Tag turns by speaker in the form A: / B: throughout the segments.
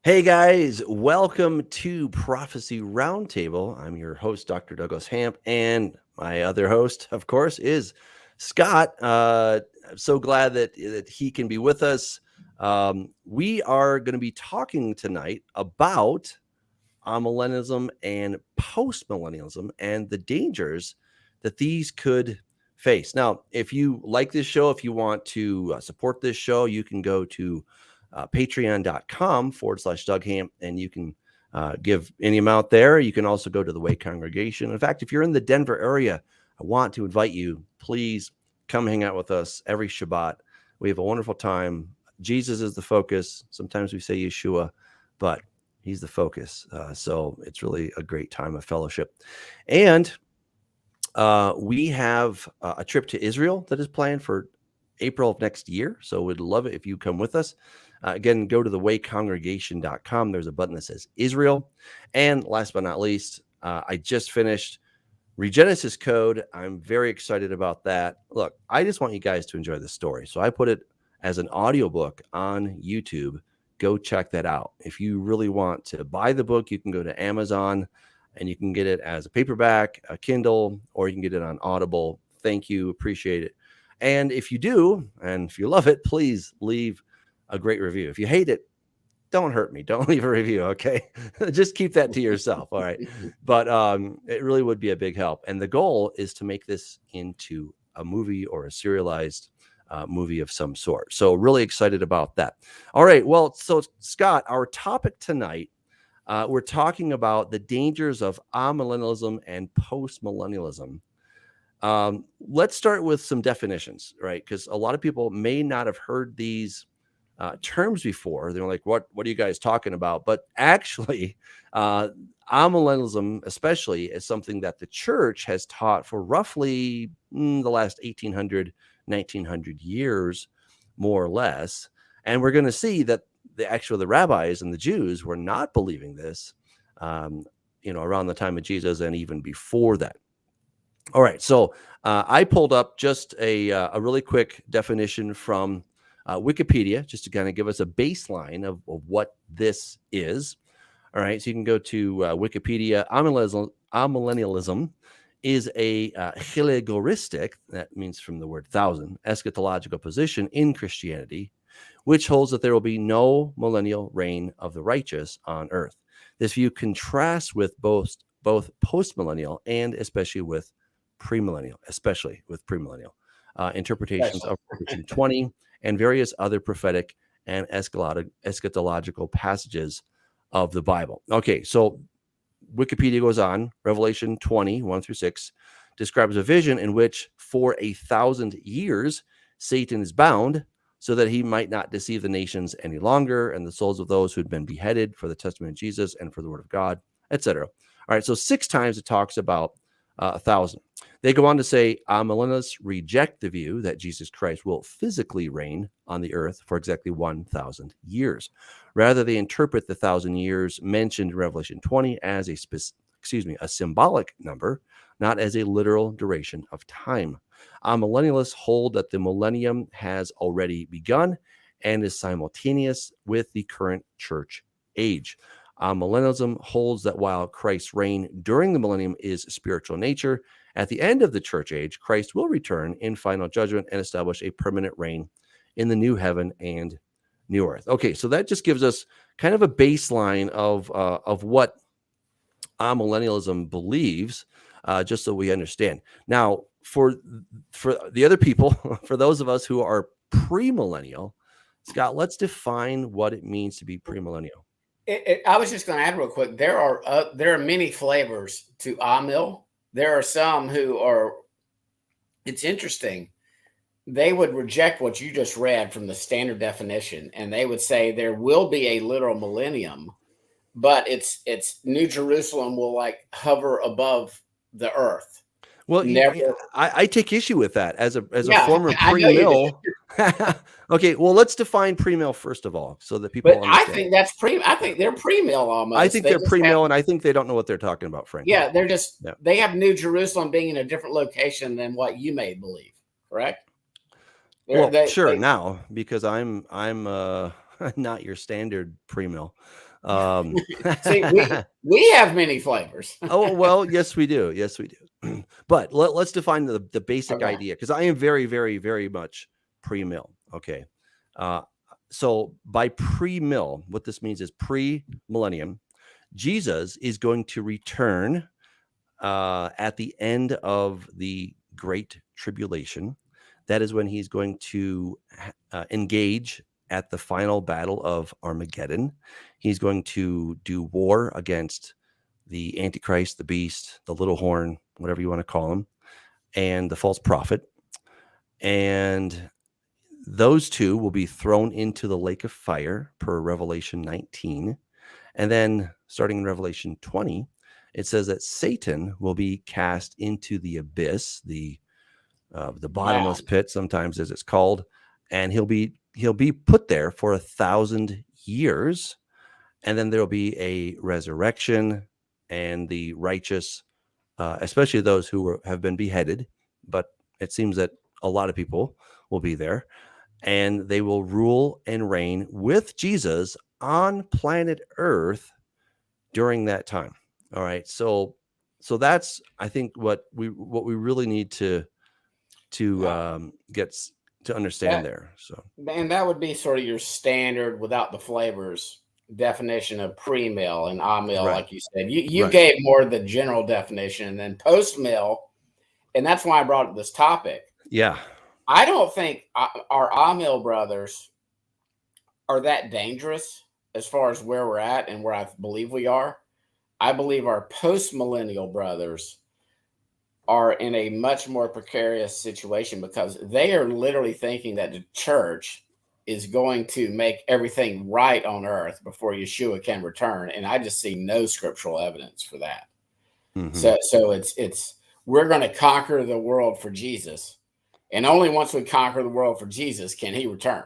A: Hey guys, welcome to Prophecy Roundtable. I'm your host, Dr. Douglas Hamp, and my other host, of course, is Scott. I'm so glad that he can be with us. We are going to be talking tonight about amillennialism and postmillennialism and the dangers that these could face. Now, if you like this show, if you want to support this show, you can go to patreon.com/Doug Hamp, and you can give any amount there. You can also go to the Way Congregation. In fact, if you're in the Denver area, I want to invite you. Please come hang out with us every Shabbat. We have a wonderful time. Jesus is the focus. Sometimes we say Yeshua, but he's the focus. So it's really a great time of fellowship. And we have a trip to Israel that is planned for April of next year. So we'd love it if you come with us. Again, go to thewaycongregation.com. There's a button that says Israel. And last but not least, I just finished Regenesis Code. I'm very excited about that. Look, I just want you guys to enjoy the story. So I put it as an audiobook on YouTube. Go check that out. If you really want to buy the book, you can go to Amazon and you can get it as a paperback, a Kindle, or you can get it on Audible. Thank you. Appreciate it. And if you do, and if you love it, please leave a great review. If you hate it, don't hurt me. Don't leave a review, okay? Just keep that to yourself, all right? But it really would be a big help. And the goal is to make this into a movie or a serialized movie of some sort. So really excited about that. All right, well, so Scott, our topic tonight, we're talking about the dangers of amillennialism and postmillennialism. Let's start with some definitions, right? Because a lot of people may not have heard these terms before. They're like, what are you guys talking about? But actually, amillennialism especially is something that the church has taught for roughly the last 1800, 1900 years, more or less. And we're going to see that the rabbis and the Jews were not believing this, around the time of Jesus and even before that. All right, so I pulled up just a really quick definition from Wikipedia, just to kind of give us a baseline of what this is. All right, so you can go to Wikipedia. Amillennialism is a heligoristic, that means from the word thousand, eschatological position in Christianity, which holds that there will be no millennial reign of the righteous on earth. This view contrasts with both postmillennial and especially with premillennial interpretations of Revelation 20 and various other prophetic and eschatological passages of the Bible. Okay, so Wikipedia goes on. Revelation 20, 1-6, describes a vision in which for 1,000 years Satan is bound so that he might not deceive the nations any longer and the souls of those who had been beheaded for the testimony of Jesus and for the word of God, etc. All right, so 6 times it talks about 1,000. They go on to say, amillennialists reject the view that Jesus Christ will physically reign on the earth for exactly 1,000 years. Rather, they interpret the 1,000 years mentioned in Revelation 20 as a symbolic number, not as a literal duration of time. Amillennialists hold that the millennium has already begun and is simultaneous with the current church age. Millennialism holds that while Christ's reign during the millennium is spiritual nature, at the end of the church age, Christ will return in final judgment and establish a permanent reign in the new heaven and new earth. Okay, so that just gives us kind of a baseline of what amillennialism believes, just so we understand. Now, for the other people, for those of us who are premillennial, Scott, let's define what it means to be premillennial.
B: I was just going to add real quick. There are many flavors to amil. There are some who are. It's interesting. They would reject what you just read from the standard definition, and they would say there will be a literal millennium, but it's New Jerusalem will like hover above the earth.
A: Well, I take issue with that as a former pre-mill. Okay, well, let's define pre-mill first of all, so that people understand.
B: I think that's I think they're pre-mill almost.
A: I think they're pre-mill, and I think they don't know what they're talking about, frankly.
B: Yeah, they have New Jerusalem being in a different location than what you may believe, correct?
A: Now, because I'm not your standard pre-mill.
B: See, we have many flavors.
A: Oh, well, yes, we do. Yes, we do. But let's define the basic
B: Okay.
A: idea, because I am very, very, very much pre-mill. Okay. So by pre-mill, what this means is pre-millennium, Jesus is going to return at the end of the Great Tribulation. That is when he's going to engage at the final battle of Armageddon. He's going to do war against the Antichrist, the beast, the little horn, whatever you want to call him, and the false prophet. And those two will be thrown into the lake of fire per Revelation 19. And then starting in Revelation 20, it says that Satan will be cast into the abyss, the bottomless pit, sometimes as it's called, and he'll be put there for 1,000 years, and then there'll be a resurrection, and the righteous, especially those who have been beheaded, but it seems that a lot of people will be there, and they will rule and reign with Jesus on planet Earth during that time. All right, so that's, I think, what we really need to get to understand there. So,
B: and that would be sort of your standard, without the flavors, definition of pre-mill and amill,
A: right.
B: like you said. You gave more the general definition, and then post-mill, and that's why I brought up this topic.
A: Yeah.
B: I don't think our amill brothers are that dangerous as far as where we're at and where I believe we are. I believe our post-millennial brothers are in a much more precarious situation, because they are literally thinking that the church is going to make everything right on earth before Yeshua can return. And I just see no scriptural evidence for that. Mm-hmm. So it's we're going to conquer the world for Jesus. And only once we conquer the world for Jesus can he return.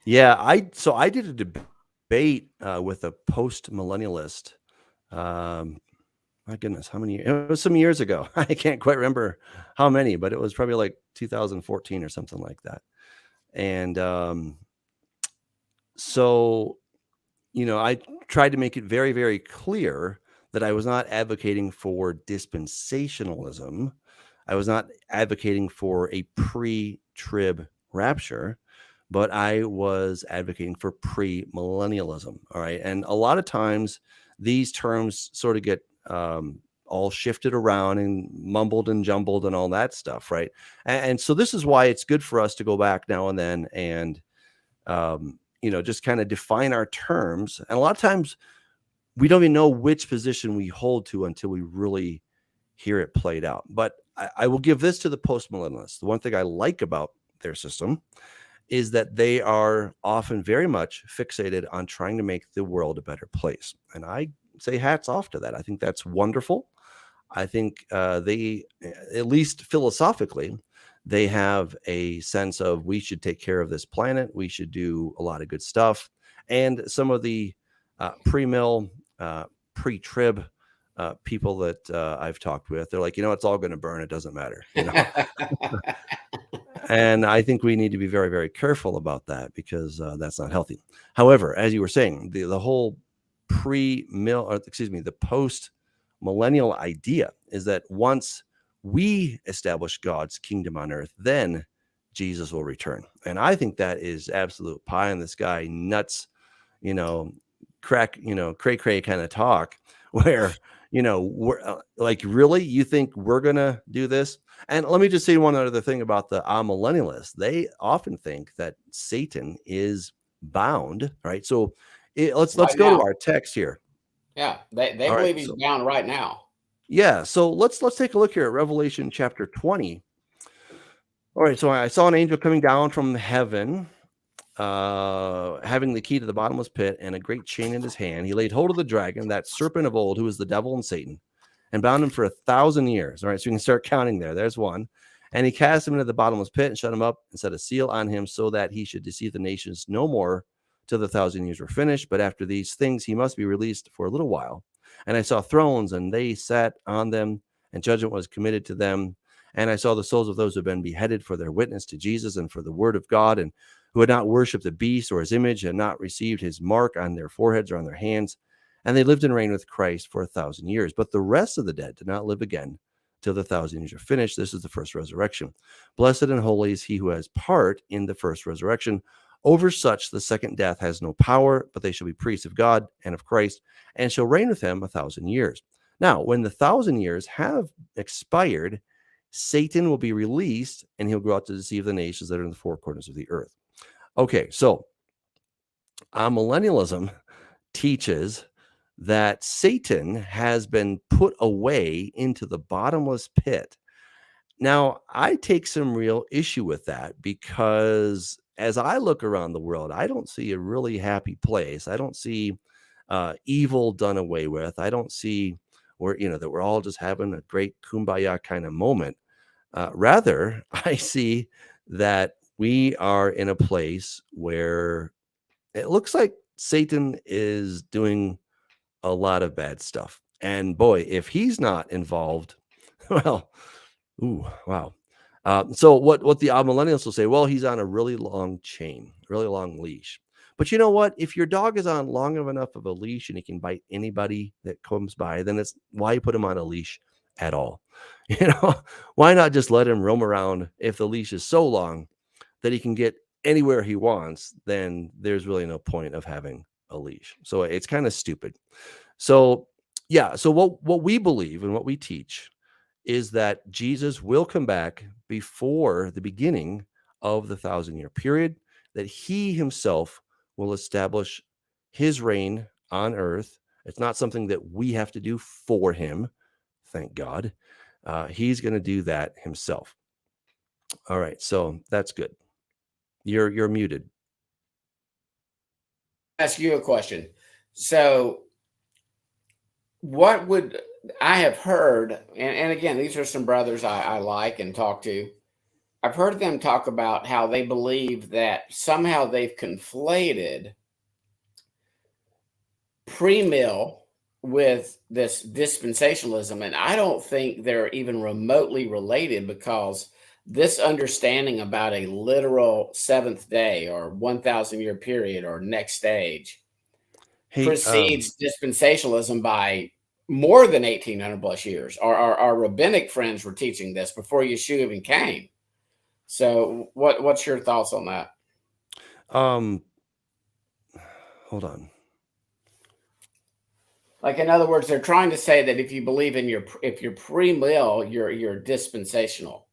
A: Yeah, I did a debate with a post-millennialist. My goodness, how many? It was some years ago. I can't quite remember how many, but it was probably like 2014 or something like that. And so, I tried to make it very, very clear that I was not advocating for dispensationalism. I was not advocating for a pre-trib rapture, but I was advocating for pre-millennialism. All right. And a lot of times these terms sort of get all shifted around and mumbled and jumbled and all that stuff, right? And so this is why it's good for us to go back now and then and just kind of define our terms. And a lot of times we don't even know which position we hold to until we really hear it played out. But I will give this to the post-millennialists. The one thing I like about their system is that they are often very much fixated on trying to make the world a better place. And I say hats off to that. I think that's wonderful. I think they, at least philosophically, they have a sense of we should take care of this planet. We should do a lot of good stuff. And some of the pre-mill, pre-trib people that I've talked with, they're like, it's all going to burn. It doesn't matter. And I think we need to be very, very careful about that, because that's not healthy. However, as you were saying, the whole the post-millennial idea is that once we establish God's kingdom on earth, then Jesus will return. And I think that is absolute pie in the sky, nuts, cray kind of talk, where, we're like, really, you think we're going to do this? And let me just say one other thing about the amillennialists. They often think that Satan is bound, right? So let's go to our text here.
B: Yeah, they believe he's bound right now.
A: Yeah, so let's take a look here at Revelation chapter 20. All right, so I saw an angel coming down from heaven, having the key to the bottomless pit and a great chain in his hand. He laid hold of the dragon, that serpent of old, who is the devil and Satan, and bound him for 1,000 years. All right, so you can start counting there. There's one. And he cast him into the bottomless pit and shut him up and set a seal on him, so that he should deceive the nations no more till the 1,000 years were finished. But after these things, he must be released for a little while. And I saw thrones, and they sat on them, and judgment was committed to them. And I saw the souls of those who have been beheaded for their witness to Jesus and for the word of God, and who had not worshipped the beast or his image, had not received his mark on their foreheads or on their hands. And they lived and reigned with Christ for 1,000 years. But the rest of the dead did not live again till the 1,000 years are finished. This is the first resurrection. Blessed and holy is he who has part in the first resurrection. Over such the second death has no power, but they shall be priests of God and of Christ, and shall reign with him 1,000 years. Now, when the 1,000 years have expired, Satan will be released, and he'll go out to deceive the nations that are in the four corners of the earth. Okay, so millennialism teaches that Satan has been put away into the bottomless pit. Now, I take some real issue with that because as I look around the world, I don't see a really happy place. I don't see evil done away with. I don't see that we're all just having a great kumbaya kind of moment. Rather, I see that we are in a place where it looks like Satan is doing a lot of bad stuff. And boy, if he's not involved, well, ooh, wow. So what the millennials will say, well, he's on a really long chain, really long leash. But you know what? If your dog is on long enough of a leash and he can bite anybody that comes by, then it's why put him on a leash at all? Why not just let him roam around? If the leash is so long that he can get anywhere he wants, then there's really no point of having a leash. So it's kind of stupid. So yeah, so what we believe and what we teach is that Jesus will come back before the beginning of the 1,000-year period, that he himself will establish his reign on earth. It's not something that we have to do for him, thank God. He's going to do that himself. All right, so that's good. You're muted.
B: Ask you a question. So what would I have heard, and again, these are some brothers I like and talk to. I've heard them talk about how they believe that somehow they've conflated pre-mill with this dispensationalism. And I don't think they're even remotely related, because this understanding about a literal seventh day or 1,000-year period or next stage precedes dispensationalism by more than 1,800 plus years. Our rabbinic friends were teaching this before Yeshua even came. So what's your thoughts on that?
A: Hold on.
B: Like, in other words, they're trying to say that if you believe in if you're pre-mill, you're dispensational.